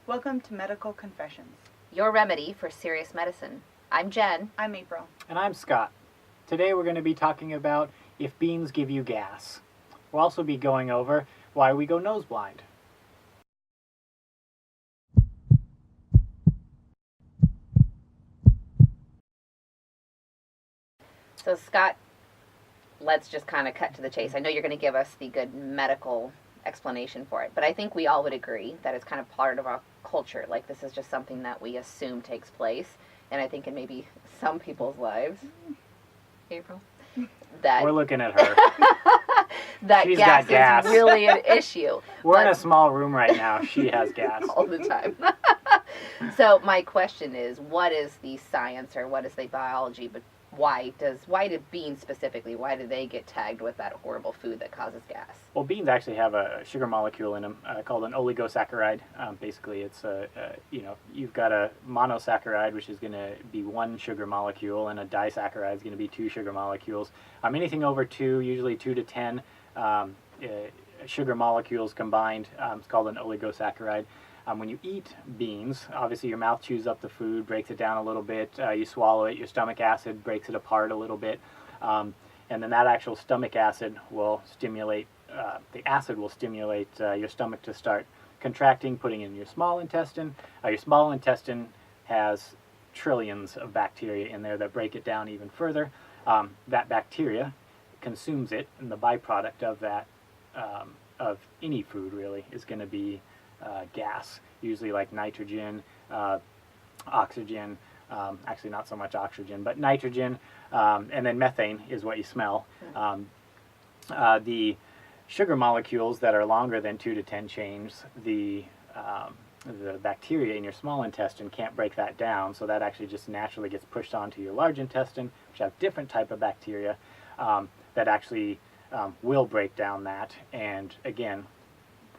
Welcome to Medical Confessions. Your remedy for serious medicine. I'm Jen. I'm April. And I'm Scott. Today we're going to be talking about if beans give you gas. We'll also be going over why we go nose blind. So Scott, let's just kind of cut to the chase. I know you're going to give us the good medical explanation for it, but I think we all would agree that it's kind of part of our culture. Like, this is just something that we assume takes place, and I think in maybe some people's lives, April, that We're looking at her. that She's gas got gas. is really an issue. We're in But- a small room right now. She has gas. all the time. So my question is, what is the science or what is the biology, but why do beans specifically, why do they get tagged with that horrible food that causes gas? Well, beans actually have a sugar molecule in them called an oligosaccharide. Basically, it's you've got a monosaccharide, which is going to be one sugar molecule, and a disaccharide is going to be two sugar molecules. Anything over two, usually 2 to 10 sugar molecules combined, it's called an oligosaccharide. When you eat beans, obviously your mouth chews up the food, breaks it down a little bit, you swallow it, your stomach acid breaks it apart a little bit, and then that actual stomach acid will stimulate, your stomach to start contracting, putting in your small intestine. Your small intestine has trillions of bacteria in there that break it down even further. That bacteria consumes it, and the byproduct of that, of any food really, is going to be gas, usually like nitrogen, oxygen, actually not so much oxygen, but nitrogen, and then methane is what you smell. The sugar molecules that are longer than 2 to 10 chains, the bacteria in your small intestine can't break that down, so that actually just naturally gets pushed onto your large intestine, which have different type of bacteria that actually will break down that, and again,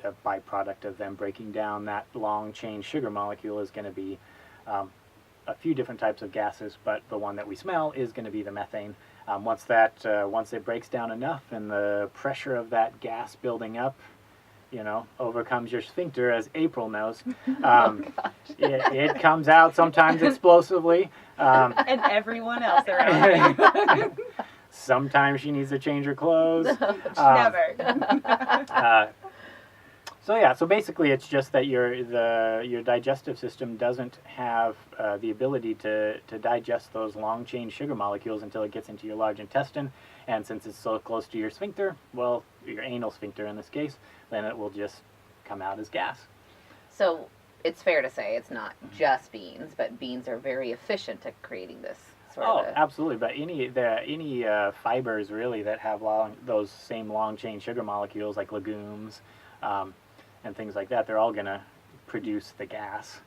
the byproduct of them breaking down that long chain sugar molecule is going to be a few different types of gases, but the one that we smell is going to be the methane. Once it breaks down enough and the pressure of that gas building up, overcomes your sphincter, as April knows, it comes out sometimes explosively. And everyone else around me. Sometimes she needs to change her clothes. Never. So basically it's just that your digestive system doesn't have the ability to digest those long chain sugar molecules until it gets into your large intestine, and since it's so close to your sphincter, well, your anal sphincter in this case, then it will just come out as gas. So it's fair to say it's not just beans, but beans are very efficient at creating this sort of absolutely, but any fibers really that have those same long chain sugar molecules, like legumes, and things like that, they're all going to produce the gas.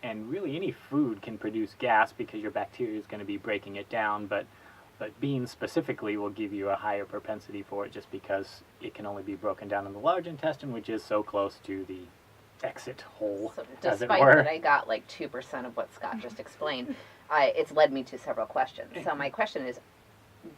And really any food can produce gas because your bacteria is going to be breaking it down, but beans specifically will give you a higher propensity for it just because it can only be broken down in the large intestine, which is so close to the exit hole, So as it despite were. that I got like 2% of what Scott just explained, it's led me to several questions. So my question is,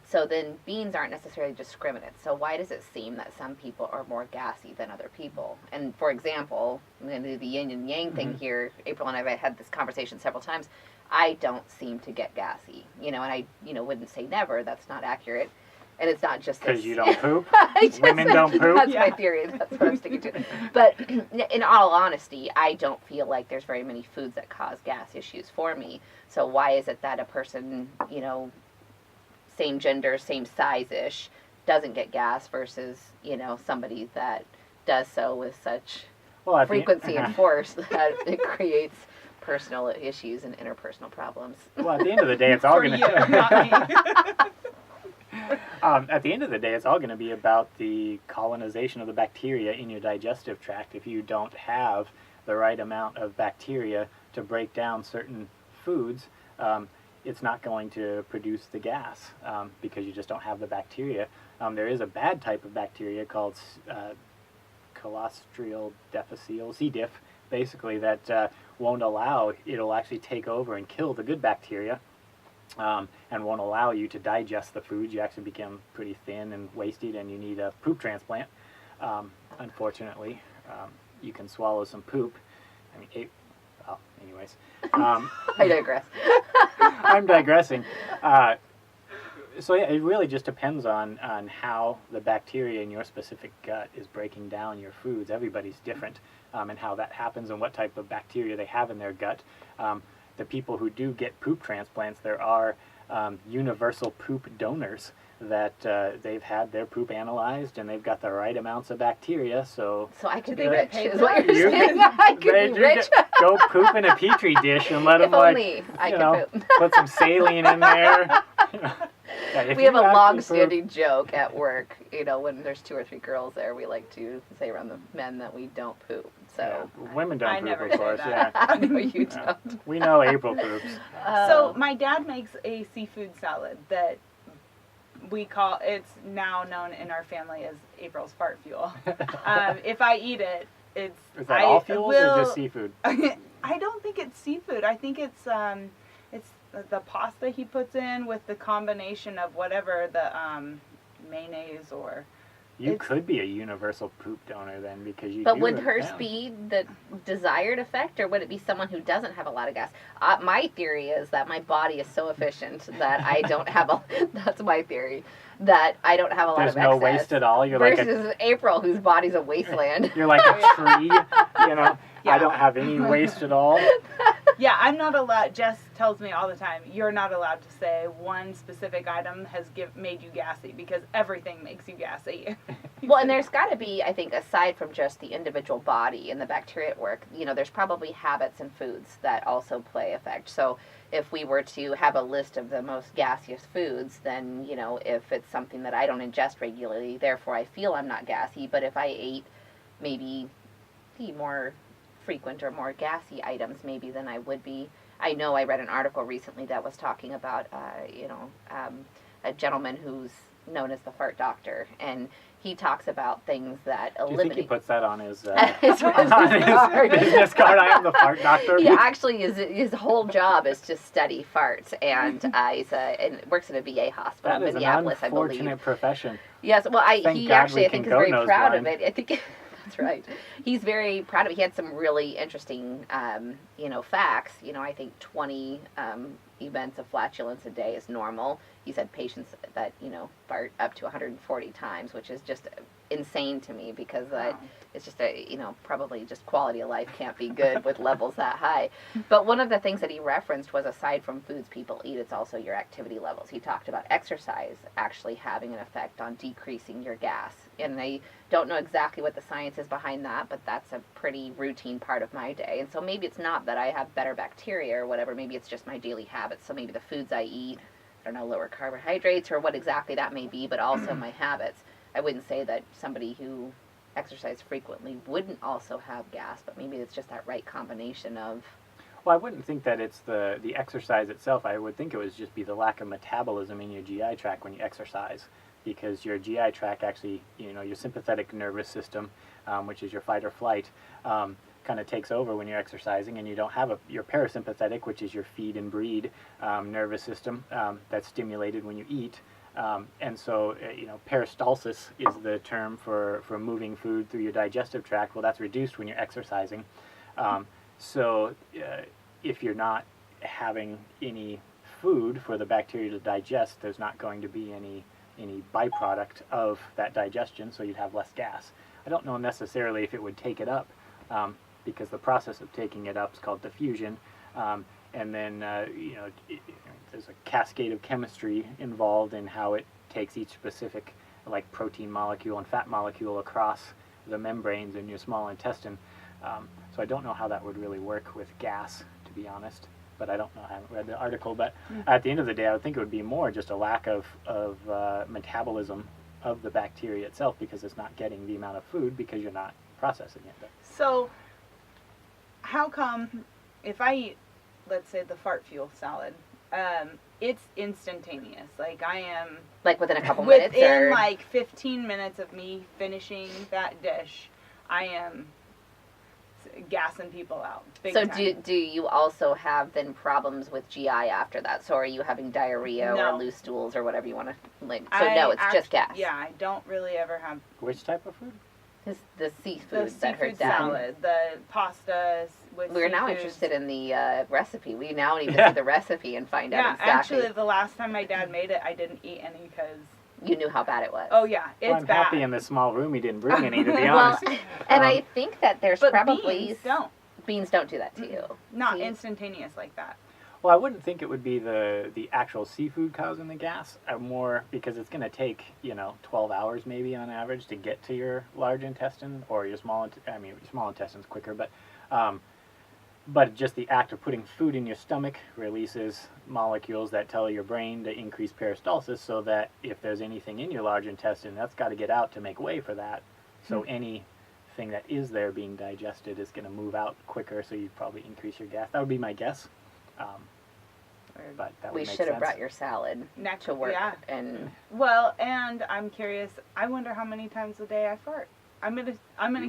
so then beans aren't necessarily discriminate. So why does it seem that some people are more gassy than other people? And for example, I'm going to do the yin and yang thing here. April and I have had this conversation several times. I don't seem to get gassy, and I, wouldn't say never. That's not accurate. And it's not just Because you don't poop? Women Women don't poop? That's my theory. That's what I'm sticking to. But in all honesty, I don't feel like there's very many foods that cause gas issues for me. So why is it that a person, same gender, same size-ish, doesn't get gas versus, somebody that does so with such frequency and force that it creates personal issues and interpersonal problems? Well, at the end of the day, it's all going to... At the end of the day, it's all going to be about the colonization of the bacteria in your digestive tract. If you don't have the right amount of bacteria to break down certain foods, it's not going to produce the gas because you just don't have the bacteria. There is a bad type of bacteria called Colostral difficile, C. diff, basically, that won't allow, it'll actually take over and kill the good bacteria. And won't allow you to digest the food. You actually become pretty thin and wasted, and you need a poop transplant. Unfortunately, you can swallow some poop, well, anyways, I digress. I'm digressing. So yeah, it really just depends on how the bacteria in your specific gut is breaking down your foods. Everybody's different, and how that happens and what type of bacteria they have in their gut. The people who do get poop transplants, there are universal poop donors that they've had their poop analyzed and they've got the right amounts of bacteria. So I could Do be they rich, get paid is for what that? you're saying. I could be rich. Go poop in a petri dish and let If them only I you could know, poop. put some saline in there. Yeah, if We have you a actually long-standing joke at work. When there's 2 or 3 girls there, we like to say around the men that we don't poop. So women don't I poop, never of say course. that. Yeah. I know you Yeah. don't. We know April poops. So my dad makes a seafood salad that it's now known in our family as April's fart fuel. If I eat it, it's Is that all fuels or just seafood? I don't think it's seafood. I think it's the pasta he puts in with the combination of whatever the mayonnaise or. You could be a universal poop donor then, because you. But do would it, hers yeah. be the desired effect, or would it be someone who doesn't have a lot of gas? My theory is that my body is so efficient that I don't have a. That's my theory. That I don't have a lot There's of no excess. waste at all. You're Versus April, whose body's a wasteland. You're like a tree. Yeah. I don't have any waste at all. Yeah, I'm not allowed. Jess tells me all the time, you're not allowed to say one specific item has made you gassy, because everything makes you gassy. Well, and there's got to be, I think, aside from just the individual body and the bacteria at work, there's probably habits and foods that also play effect. So if we were to have a list of the most gaseous foods, then, if it's something that I don't ingest regularly, therefore I feel I'm not gassy. But if I ate maybe the more frequent or more gassy items, maybe than I would be. I know I read an article recently that was talking about, a gentleman who's known as the fart doctor, and he talks about things that Do you eliminate. think he puts that on his, his on his business card? I am the fart doctor. Yeah, actually, his whole job is to study farts, and and works at a VA hospital That in is an Minneapolis, I believe. unfortunate profession. Yes, well, Thank he God actually, we I think, can is go very nose proud of blind. it. I think that's right. He's very proud of it. He had some really interesting, facts. I think 20 events of flatulence a day is normal. He said patients that, fart up to 140 times, which is just insane to me, because that it's just probably just quality of life can't be good with levels that high. But one of the things that he referenced was, aside from foods people eat, it's also your activity levels. He talked about exercise actually having an effect on decreasing your gas. And I don't know exactly what the science is behind that, but that's a pretty routine part of my day. And so maybe it's not that I have better bacteria or whatever, maybe it's just my daily habits. So maybe the foods I eat, I don't know, lower carbohydrates or what exactly that may be, but also my habits. I wouldn't say that somebody who exercised frequently wouldn't also have gas, but maybe it's just that right combination of. Well, I wouldn't think that it's the exercise itself. I would think it would just be the lack of metabolism in your GI tract when you exercise, because your GI tract actually, your sympathetic nervous system, which is your fight or flight, kind of takes over when you're exercising, and you don't have your parasympathetic, which is your feed and breed nervous system, that's stimulated when you eat. And so, peristalsis is the term for moving food through your digestive tract. Well, that's reduced when you're exercising. So if you're not having any food for the bacteria to digest, there's not going to be any byproduct of that digestion, so you'd have less gas. I don't know necessarily if it would take it up, because the process of taking it up is called diffusion. And then, there's a cascade of chemistry involved in how it takes each specific, like, protein molecule and fat molecule across the membranes in your small intestine. So I don't know how that would really work with gas, to be honest. But I don't know. I haven't read the article. But at the end of the day, I would think it would be more just a lack of metabolism of the bacteria itself, because it's not getting the amount of food because you're not processing it. So, how come if I eat, let's say, the fart fuel salad, it's instantaneous. Like, I am... Like within a couple minutes? Within, like, 15 minutes of me finishing that dish, I am gassing people out. Big So time. do you also have then problems with GI after that? So are you having diarrhea No. or loose stools or whatever you want to... So no, it's just gas. Yeah, I don't really ever have... Which type of food? The seafood The that her seafood dad. salad, the pastas with We're now seafoods. interested in the recipe. We now need to see the recipe and find out Yeah, exactly. actually, the last time my dad made it, I didn't eat any because. You knew how bad it was. Oh yeah, it's Well, I'm bad. happy in this small room he didn't bring any, to be Well, honest. and I think that there's but probably beans don't. beans don't do that to you. Not See? instantaneous like that. Well, I wouldn't think it would be the actual seafood causing the gas. More because it's going to take 12 hours maybe on average to get to your large intestine or your small. Your small intestine's quicker, but just the act of putting food in your stomach releases molecules that tell your brain to increase peristalsis, so that if there's anything in your large intestine, that's got to get out to make way for that. So anything that is there being digested is going to move out quicker, so you'd probably increase your gas. That would be my guess. But that would We make should have sense. brought your salad Next to work. Yeah. And Well, and I'm curious. I wonder how many times a day I fart. I'm gonna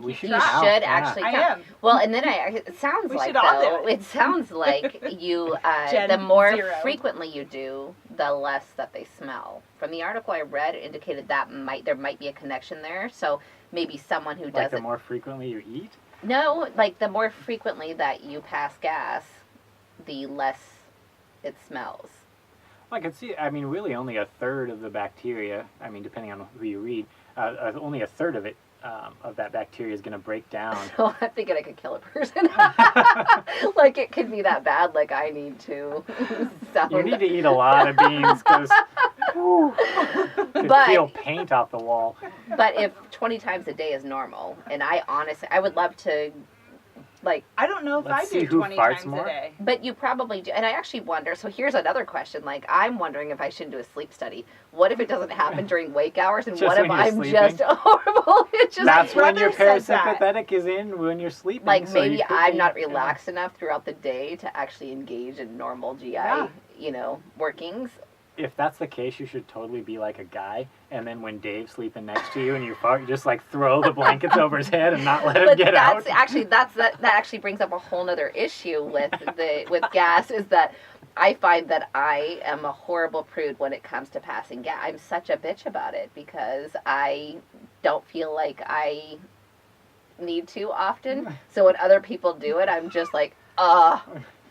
We keep should you track. count. should Yeah. actually I count. am. Well, and then it sounds We like should all though, do it. it sounds like you Gen the more 0. frequently you do, the less that they smell. From the article I read, it indicated that there might be a connection there. So maybe someone who Like does the it. more frequently you eat. No, like the more frequently that you pass gas, the less it smells. Well, I could see. I mean, really, only a third of the bacteria. I mean, depending on who you read, only a third of it of that bacteria is going to break down. So I'm thinking I could kill a person. Like it could be that bad. Like I need to. You need to eat a lot of beans because But- peel paint off the wall. But if 20 times a day is normal, and I honestly, I would love to, like, I don't know if Let's I see do who 20 farts times more. a day. but you probably do. And I actually wonder, so here's another question. Like, I'm wondering if I should do a sleep study. What if it doesn't happen during wake hours? And Just what if when you're I'm sleeping? just horrible? It's just That's when your brother says that. parasympathetic is in when you're sleeping. like so you maybe could I'm be- not relaxed enough throughout the day to actually engage in normal GI, Yeah. workings. If that's the case, you should totally be like a guy, and then when Dave's sleeping next to you and you fart, you just like throw the blankets over his head and not let him But get out. that actually brings up a whole nother issue with gas, is that I find that I am a horrible prude when it comes to passing gas. I'm such a bitch about it because I don't feel like I need to often. So when other people do it, I'm just like,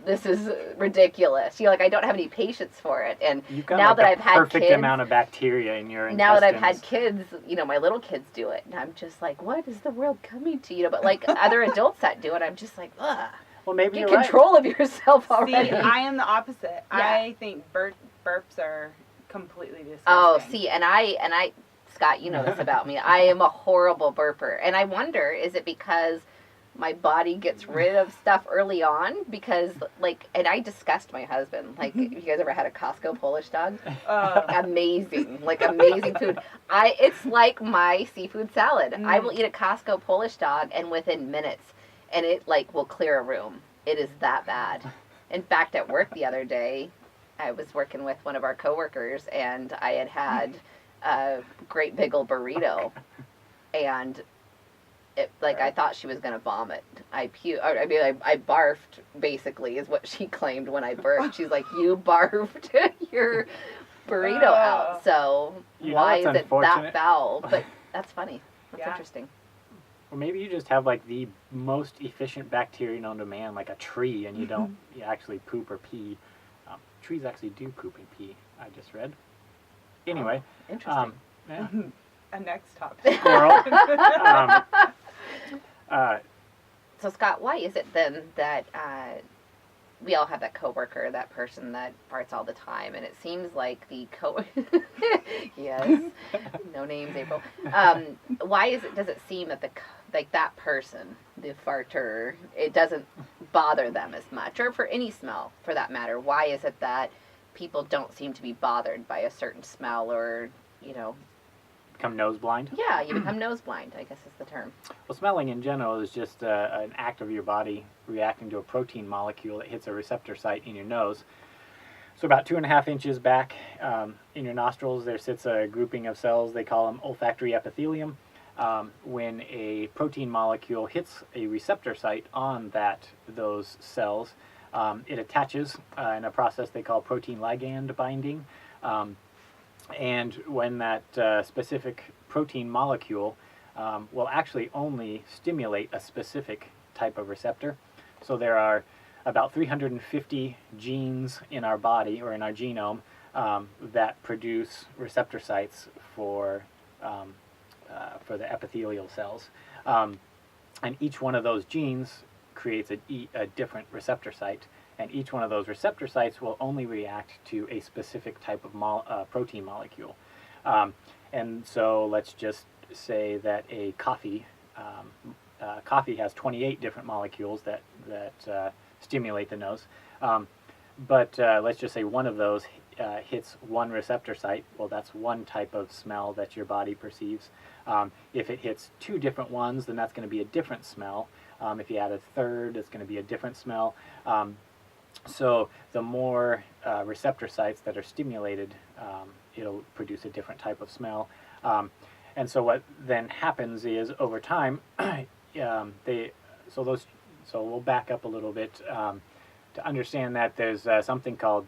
this is ridiculous. Like I don't have any patience for it. And You've got now like that a I've had perfect kids, amount of bacteria in your now that I've had intestines. kids, my little kids do it, and I'm just like, what is the world coming to? But like other adults that do it, I'm just like, ugh. Well, maybe Get you're right. control of yourself already. See, I am the opposite. Yeah. I think burps are completely disgusting. Oh, see, and I, Scott, you know this about me. I am a horrible burper, and I wonder, is it because my body gets rid of stuff early on? Because and I disgust my husband. Like, have you guys ever had a Costco Polish dog? Amazing food. It's like my seafood salad. I will eat a Costco Polish dog, and within minutes, and it will clear a room. It is that bad. In fact, at work the other day, I was working with one of our coworkers, and I had a great big old burrito, and I thought she was gonna vomit. I barfed, basically, is what she claimed when I burped. She's like, you barfed your burrito out. So why is it that unfortunate. foul? But that's funny. That's Yeah. interesting. Or maybe you just have like the most efficient bacteria known to man, like a tree, and you don't you actually poop or pee. Trees actually do poop and pee, I just read. Anyway, Interesting. yeah. A next topic. Squirrel. So Scott, why is it then that we all have that coworker, that person that farts all the time, and it seems like yes, no names, April. Why does it seem that that person, the farter, it doesn't bother them as much, or for any smell for that matter? Why is it that people don't seem to be bothered by a certain smell, or Become nose blind? yeah, you become nose blind, I guess is the term. Well, smelling in general is just an act of your body reacting to a protein molecule that hits a receptor site in your nose. So about 2.5 inches back in your nostrils, there sits a grouping of cells. They call them olfactory epithelium. When a protein molecule hits a receptor site on those cells, it attaches in a process they call protein ligand binding. And when that specific protein molecule will actually only stimulate a specific type of receptor. So there are about 350 genes in our body or in our genome that produce receptor sites for the epithelial cells. And each one of those genes creates a different receptor site. And each one of those receptor sites will only react to a specific type of protein molecule. And so let's just say that a coffee has 28 different molecules that stimulate the nose. But let's just say one of those hits one receptor site. Well, that's one type of smell that your body perceives. If it hits two different ones, then that's going to be a different smell. If you add a third, it's going to be a different smell. So the more receptor sites that are stimulated, it'll produce a different type of smell. And so what then happens is over time, so we'll back up a little bit to understand that there's something called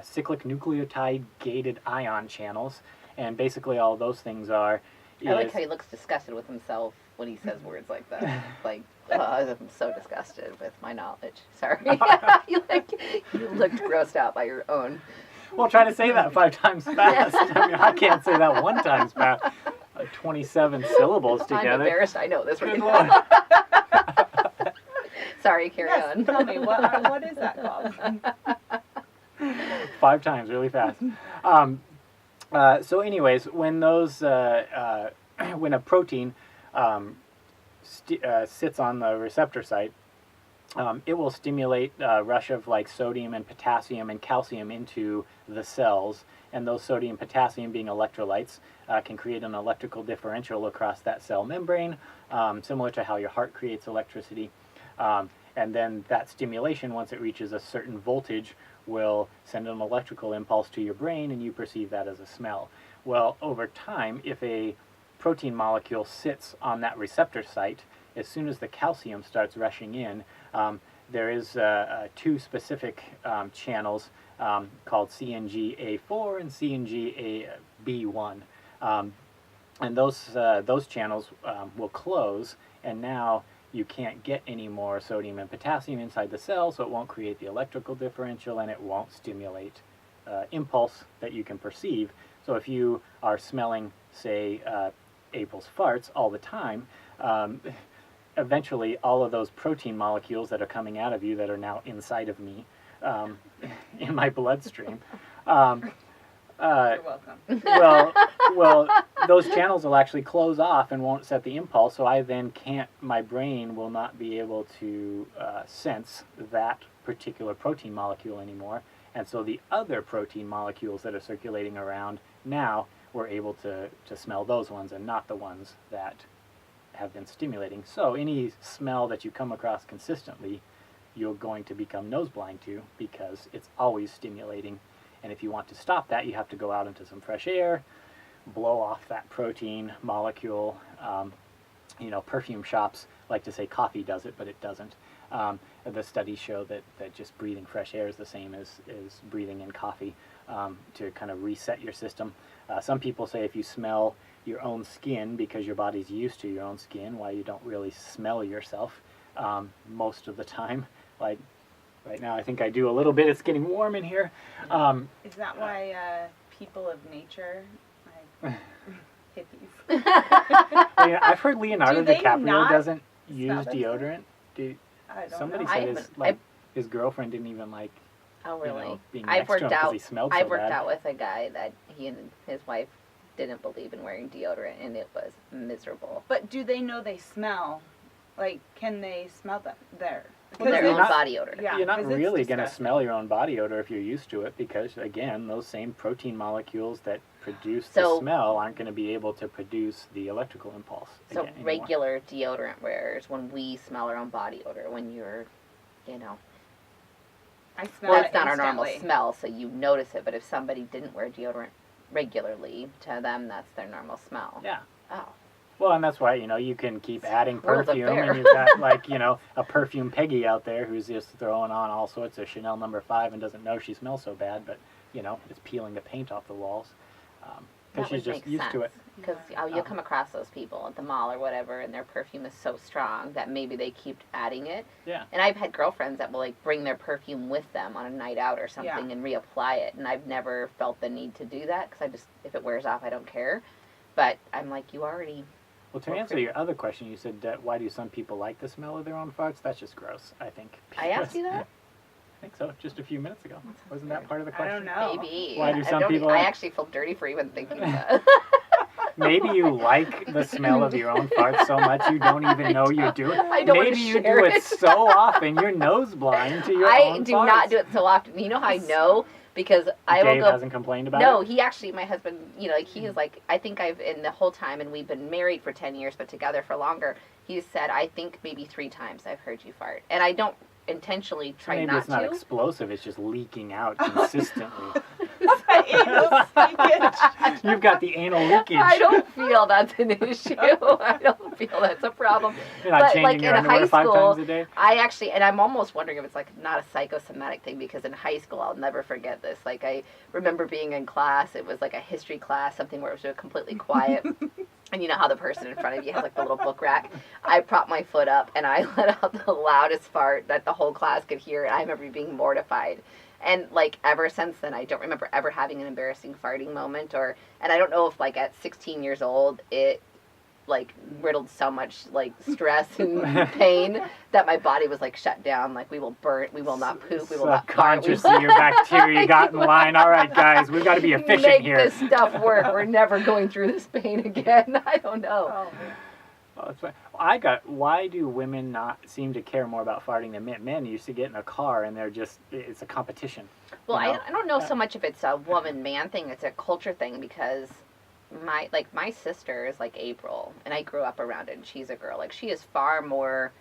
cyclic nucleotide gated ion channels, and basically all those things are. I like how he looks disgusted with himself when he says words like that. Like, I'm so disgusted with my knowledge. Sorry. you looked grossed out by your own. Well, trying to say that 5 times fast. I mean, I can't say that 1 time fast. 27 syllables together. I'm embarrassed. I know this right Good now. Sorry, carry on. Tell me, what is that called? 5 times, really fast. So anyways, when those, when a protein sits on the receptor site, it will stimulate a rush of like sodium and potassium and calcium into the cells, and those sodium and potassium, being electrolytes, can create an electrical differential across that cell membrane, similar to how your heart creates electricity. And then that stimulation, once it reaches a certain voltage, will send an electrical impulse to your brain, and you perceive that as a smell. Well, over time, if a protein molecule sits on that receptor site, as soon as the calcium starts rushing in, there is 2 specific channels called CNGA4 and CNGAB1. And those channels will close, and now you can't get any more sodium and potassium inside the cell, so it won't create the electrical differential, and it won't stimulate impulse that you can perceive. So if you are smelling, say, April's farts all the time, eventually all of those protein molecules that are coming out of you that are now inside of me in my bloodstream, You're welcome. well, those channels will actually close off and won't set the impulse, so I then my brain will not be able to sense that particular protein molecule anymore, and so the other protein molecules that are circulating around now, we're able to smell those ones and not the ones that have been stimulating. So any smell that you come across consistently, you're going to become nose blind to, because it's always stimulating. And if you want to stop that, you have to go out into some fresh air, blow off that protein molecule. Perfume shops like to say coffee does it, but it doesn't. The studies show that just breathing fresh air is the same as breathing in coffee to kind of reset your system. Some people say if you smell your own skin because your body's used to your own skin, why you don't really smell yourself most of the time. Like right now, I think I do a little bit. It's getting warm in here. Is that why people of nature, like hippies? I've heard Leonardo Do they DiCaprio not doesn't use smell deodorant. I don't Somebody know. said his girlfriend didn't even like. Oh, really? Being I've next to him 'cause worked he smelled so I've worked bad. out with a guy that he and his wife didn't believe in wearing deodorant, and it was miserable. But do they know they smell? Like, can they smell them there? Well, their own body odor. Yeah, You're not 'cause it's really going to disgusting. smell your own body odor if you're used to it, because again, those same protein molecules that produce So- the smell aren't going to be able to produce the electrical impulse. So again, anymore. regular deodorant wearers, when we smell our own body odor, when you're, I smell well, it it's not our normal instantly. smell, so you notice it. But if somebody didn't wear deodorant regularly, to them that's their normal smell. Yeah. Oh. Well, and that's why, you can keep adding World of perfume, Bear. and you've got, like, a perfume Peggy out there who's just throwing on all sorts of Chanel No. 5 and doesn't know she smells so bad, but, is peeling the paint off the walls. because she's just used to it. Because you'll come across those people at the mall or whatever, and their perfume is so strong that maybe they keep adding it. Yeah. And I've had girlfriends that will like bring their perfume with them on a night out or something Yeah. and reapply it, and I've never felt the need to do that because if it wears off, I don't care. But I'm like, you already. Well, to answer your other question, you said, why do some people like the smell of their own farts? That's just gross, I think. I asked you that? I think so, just a few minutes ago. Wasn't that part of the question? I don't know. Maybe. Why do some people I like- actually feel dirty for even thinking that. Maybe you like the smell of your own farts so much you don't even know you do it. I don't wanna Maybe you share do it it. so often you're nose blind to your own I do farts. not do it so often. You know how I know? Because I will Dave go. hasn't complained about No, it? he actually, my husband, you know, like he is like, I think in the whole time, and we've been married for 10 years, but together for longer, he's said, I think maybe 3 times I've heard you fart. And I don't intentionally try Maybe not it's not to. explosive, it's just leaking out consistently. You've got the anal leakage. I don't feel that's an issue. I don't feel that's a problem. You're not but, changing like, your in underwear high 5 school, times a day? I actually, and I'm almost wondering if it's like not a psychosomatic thing, because in high school, I'll never forget this. Like, I remember being in class, it was like a history class, something where it was completely quiet. And you know how the person in front of you has like the little book rack? I propped my foot up and I let out the loudest fart that the whole class could hear. And I remember being mortified. And like ever since then, I don't remember ever having an embarrassing farting moment. And I don't know if like at 16 years old, it like riddled so much like stress and pain that my body was like shut down. Like, we will not poop, we will not fart. Subconsciously, your bacteria got in line. All right, guys, we've got to be efficient Make here. this stuff work. We're never going through this pain again. I don't know. Oh, that's fine. Why do women not seem to care more about farting than men? Men used to get in a car and it's a competition. Well, you know? I don't know so much if it's a woman-man thing. It's a culture thing, because my sister is like April, and I grew up around it, and she's a girl. Like, she is far more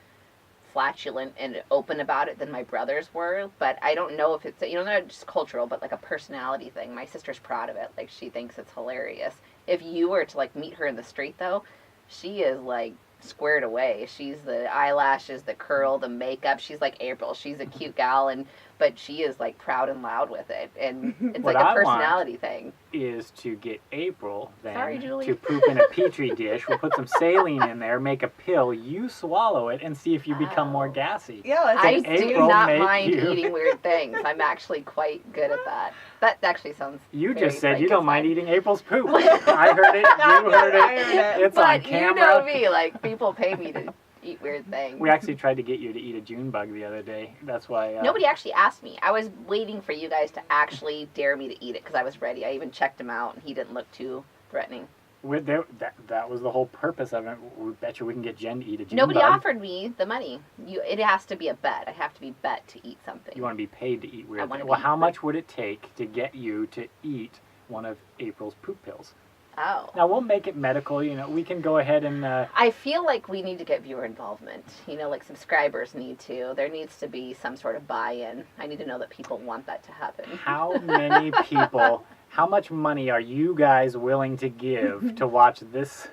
flatulent and open about it than my brothers were. But I don't know if it's, not just cultural, but like a personality thing. My sister's proud of it. Like, she thinks it's hilarious. If you were to like meet her in the street, though, she is like squared away. She's the eyelashes, the curl, the makeup. She's like April. She's a cute gal, but she is like proud and loud with it, and it's like a personality thing. Is to get April then Sorry, Julie. to poop in a petri dish. We'll put some saline in there, make a pill. You swallow it and see if you become more gassy. Yeah, I let's do April not make mind you- eating weird things. I'm actually quite good at that. That actually sounds. You very just said you don't mind Frankenstein. eating April's poop. I heard it. You heard I heard it. it. It's on But camera. you know me, like, people pay me to eat weird things. We actually tried to get you to eat a June bug the other day. That's why. Nobody actually asked me. I was waiting for you guys to actually dare me to eat it, because I was ready. I even checked him out, and he didn't look too threatening. That was the whole purpose of it. We bet you we can get Jen to eat a June Nobody bug. offered me the money. It has to be a bet. I have to be bet to eat something. You want to be paid to eat weird wanna things. Well, be- how much would it take to get you to eat one of April's poop pills? Oh. Now, we'll make it medical. We can go ahead and... I feel like we need to get viewer involvement. Like subscribers need to. There needs to be some sort of buy-in. I need to know that people want that to happen. How many people... How much money are you guys willing to give to watch this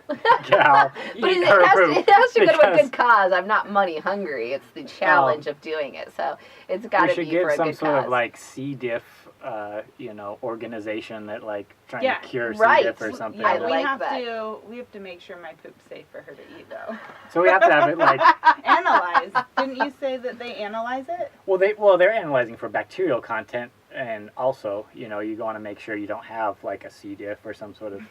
gal eat But her poop? it has to go to a Because good cause. I'm not money hungry. It's the challenge of doing it. So it's got we to should be get for a some good sort cause. of like C. diff, organization that like trying Yeah, to cure right. C. diff or something. I Yeah, we like have that. we have to make sure my poop's safe for her to eat, though. So we have to have it like Analyze. Didn't you say that they analyze it? they're analyzing for bacterial content, and also you want to make sure you don't have like a C. diff or some sort of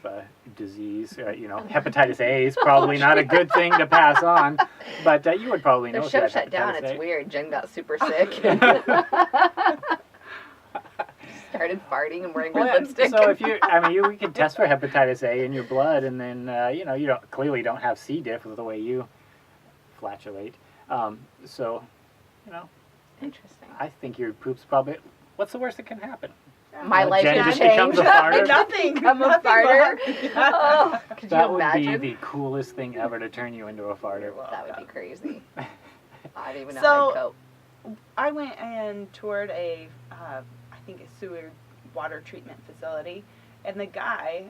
disease. Hepatitis A is probably not a good thing to pass on, but you would probably know. The if you show had shut down. hepatitis It's A. weird. Jen got super sick. Started farting and wearing red Well, lipstick. So if we could test for hepatitis A in your blood, and then you clearly don't have C. diff with the way you flatulate. Interesting. I think your poop's probably. What's the worst that can happen? My life Jen has just changed. becomes a farter? Nothing. Become a Nothing farter. will happen. Oh, could That you would imagine? be the coolest thing ever to turn you into a farter. That would be crazy. I don't even know So- how I'd cope. I went and toured a sewer water treatment facility, and the guy,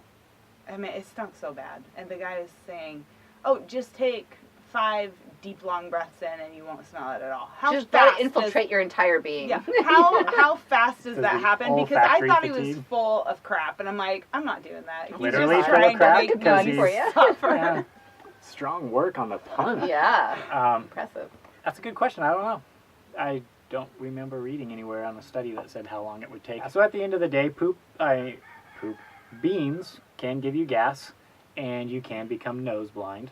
it stunk so bad, and the guy is saying, oh, just take 5 deep, long breaths in and you won't smell it at all. How Just fast let it infiltrate your entire being. Yeah. How fast does that happen? Because I olfactory thought he was fatigue. full of crap, and I'm like, I'm not doing that. He's Literally just full of trying crap to make because me he's- for you. suffer. Yeah. Strong work on the pun. Yeah. Um, Impressive. That's a good question. I don't know. I don't remember reading anywhere on a study that said how long it would take. So at the end of the day, beans can give you gas, and you can become nose blind.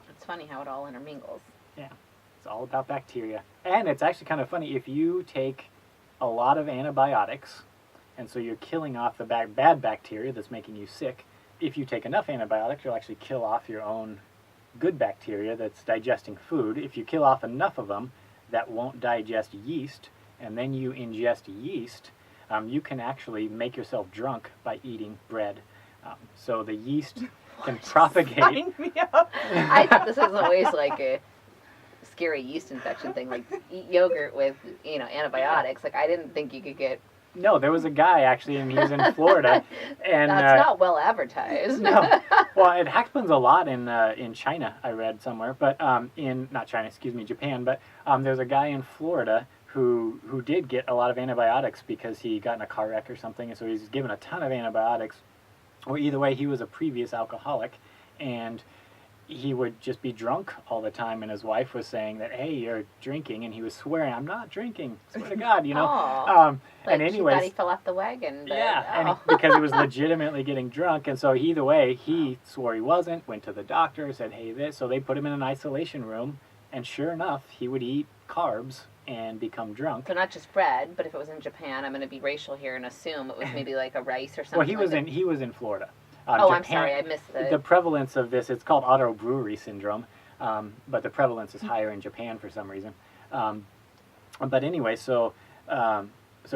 It's funny how it all intermingles. It's all about bacteria. And it's actually kind of funny, if you take a lot of antibiotics, and so you're killing off the bad bacteria that's making you sick, if you take enough antibiotics, you'll actually kill off your own good bacteria that's digesting food. If you kill off enough of them, that won't digest yeast, and then you ingest yeast, you can actually make yourself drunk by eating bread. So the yeast can propagate. Sign me up. I thought this was always like a scary yeast infection thing, like eat yogurt with, antibiotics. Like I didn't think you could get. No, there was a guy actually, and he was in Florida, and That's not well advertised. no. Well, it happens a lot in China. I read somewhere, but not China, excuse me, Japan. But there's a guy in Florida who did get a lot of antibiotics because he got in a car wreck or something, and so he's given a ton of antibiotics. Well, either way, he was a previous alcoholic, and he would just be drunk all the time, and his wife was saying that, hey, you're drinking, and he was swearing, I'm not drinking, swear to God, Aw. And She thought anyways, he fell off the wagon. But, and because he was legitimately getting drunk, and so either way, he swore he wasn't, went to the doctor, said, hey, this, so they put him in an isolation room, and sure enough, he would eat carbs and become drunk. So not just bread, but if it was in Japan, I'm going to be racial here and assume it was maybe like a rice or something. Well, he was in Florida. I'm sorry, I missed the prevalence of this. It's called auto-brewery syndrome, but the prevalence is higher in Japan for some reason. But anyway, so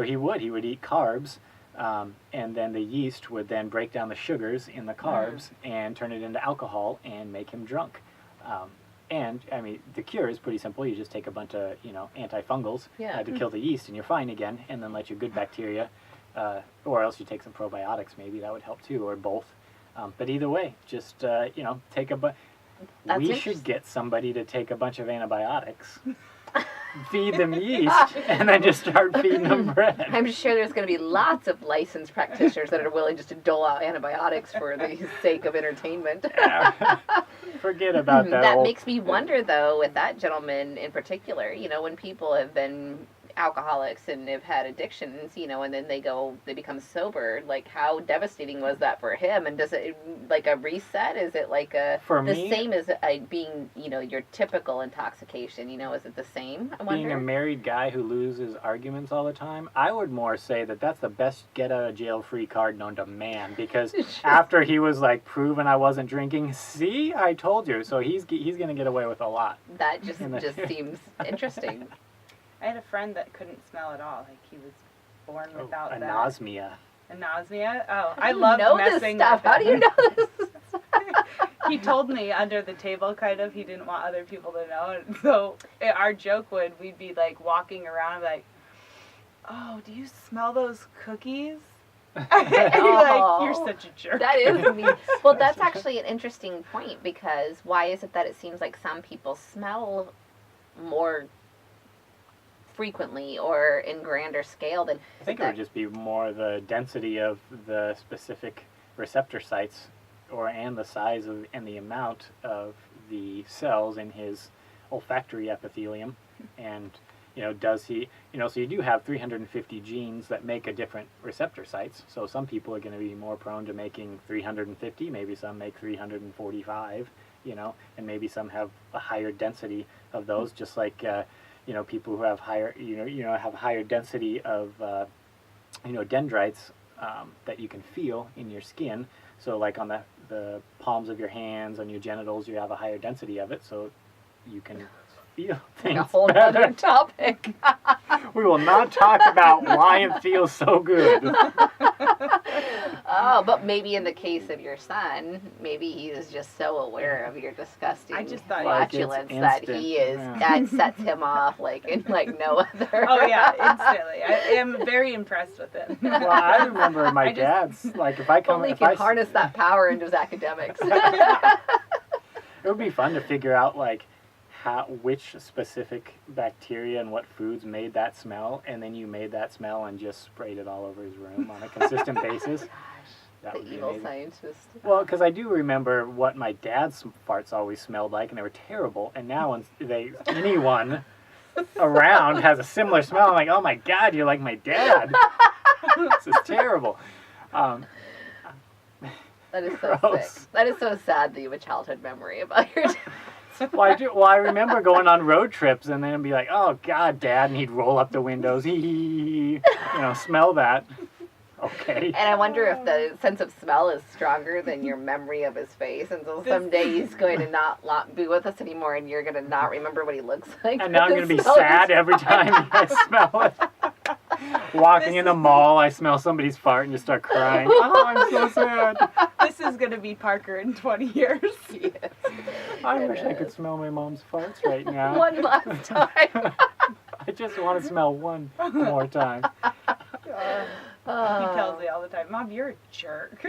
he would eat carbs, and then the yeast would then break down the sugars in the carbs and turn it into alcohol and make him drunk. And I mean, the cure is pretty simple. You just take a bunch of antifungals to kill the yeast, and you're fine again. And then let your good bacteria, or else you take some probiotics. Maybe that would help too, or both. But either way, just take a bunch. We should get somebody to take a bunch of antibiotics, feed them yeast, and then just start feeding them bread. I'm sure there's going to be lots of licensed practitioners that are willing just to dole out antibiotics for the sake of entertainment. Forget about that. That makes me wonder, though, with that gentleman in particular, when people have been alcoholics and have had addictions, and then they become sober, like how devastating was that for him? And does it, like a reset? Is it like same as being, your typical intoxication, is it the same? I wonder. Being a married guy who loses arguments all the time, I would more say that that's the best get out of jail free card known to man, because after he was like proven I wasn't drinking, see, I told you, so he's going to get away with a lot. That just seems interesting. I had a friend that couldn't smell at all. Like he was born without that. Anosmia. Anosmia? Oh, I love messing this stuff. with How do you know this? He told me under the table, kind of. He didn't want other people to know. And so our joke we'd be like walking around and like, oh, do you smell those cookies? And you're like, you're such a jerk. That is me. Well, that's actually an interesting point, because why is it that it seems like some people smell more frequently or in grander scale than... I think it would just be more the density of the specific receptor sites, and the size of and the amount of the cells in his olfactory epithelium, and does he, so you do have 350 genes that make a different receptor sites. So some people are going to be more prone to making 350, maybe some make 345, and maybe some have a higher density of those, just like people who have higher, have higher density of, dendrites that you can feel in your skin. So like on the palms of your hands, on your genitals, you have a higher density of it, so you can feel things a whole better. other topic. We will not talk about why it feels so good. Oh, but maybe in the case of your son, maybe he is just so aware of your disgusting flatulence that he is that sets him off like no other. Oh yeah, instantly. I am very impressed with him. Well, I remember my dad's, like, if I come... Only if you harness that power into his academics. It would be fun to figure out like which specific bacteria and what foods made that smell, and then you made that smell and just sprayed it all over his room on a consistent basis. Gosh, That the would be evil amazing. scientist. Well, because I do remember what my dad's farts always smelled like, and they were terrible. And now when anyone around has a similar smell, I'm like, oh my God, you're like my dad. This is terrible. That is so Gross. sick. That is so sad that you have a childhood memory about your dad. Well, I remember going on road trips and then be like, oh God, Dad, and he'd roll up the windows, smell that. Okay. And I wonder if the sense of smell is stronger than your memory of his face. And so someday he's going to not be with us anymore, and you're going to not remember what he looks like. And now I'm going to be sad every time I smell it. Walking in the mall, I smell somebody's fart and just start crying. Oh, I'm so sad. This is going to be Parker in 20 years. Yes. I wish I could smell my mom's farts right now. One last time. I just want to smell one more time. He tells me all the time, Mom, you're a jerk.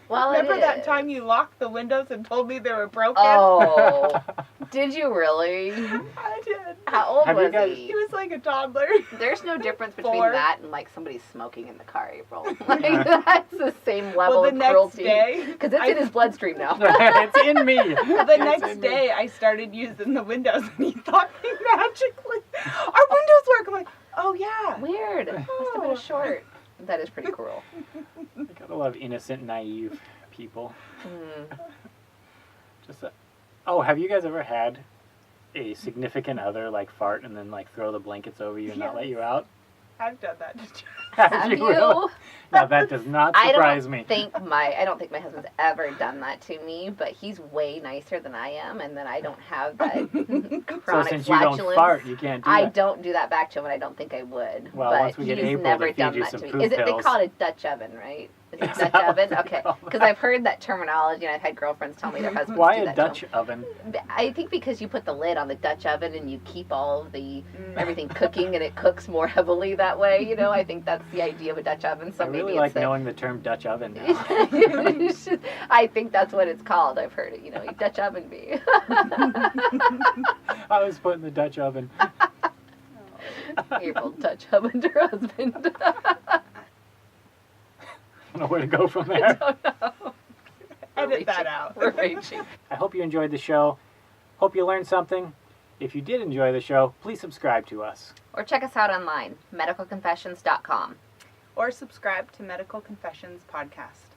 Well, Remember that time you locked the windows and told me they were broken? Oh, did you really? I did. How old Have you was guys- he? He was like a toddler. There's no difference between 4. that and like somebody smoking in the car, April. Like that's the same level Well, the of next cruelty. day, Because it's in his bloodstream now. It's in me. the next day, I started using the windows, and he thought me magically. Our windows work. I'm like, oh yeah. Weird. Must have been a short. That is pretty cruel. I gotta love innocent, naive people. Mm. Have you guys ever had a significant other like fart and then like throw the blankets over you and not let you out? I've done that. Have you? Really? Now that does not surprise me. I don't think my husband's ever done that to me, but he's way nicer than I am, and then I don't have that So chronic since you flatulence. don't fart, you can't do I that. don't do that back to him, and I don't think I would. Well, but once we get he's April never to feed done you that some to me. poop They pills. call it a Dutch oven, right? Is it Is Dutch that what oven? they Okay, call it? because I've heard that terminology, and I've had girlfriends tell me their husbands Why do a that Dutch to oven? them. I think because you put the lid on the Dutch oven and you keep all of the everything cooking, and it cooks more heavily that way. You know, I think that's the idea of a Dutch oven. So I really maybe like it's a, knowing the term Dutch oven now. I think that's what it's called. I've heard it. You know, you Dutch oven me. I was put in the Dutch oven. April Dutch ovened her husband. I don't know where to go from I there. don't know. Edit that out. We're raging. I hope you enjoyed the show. Hope you learned something. If you did enjoy the show, please subscribe to us. Or check us out online, medicalconfessions.com. Or subscribe to Medical Confessions Podcast.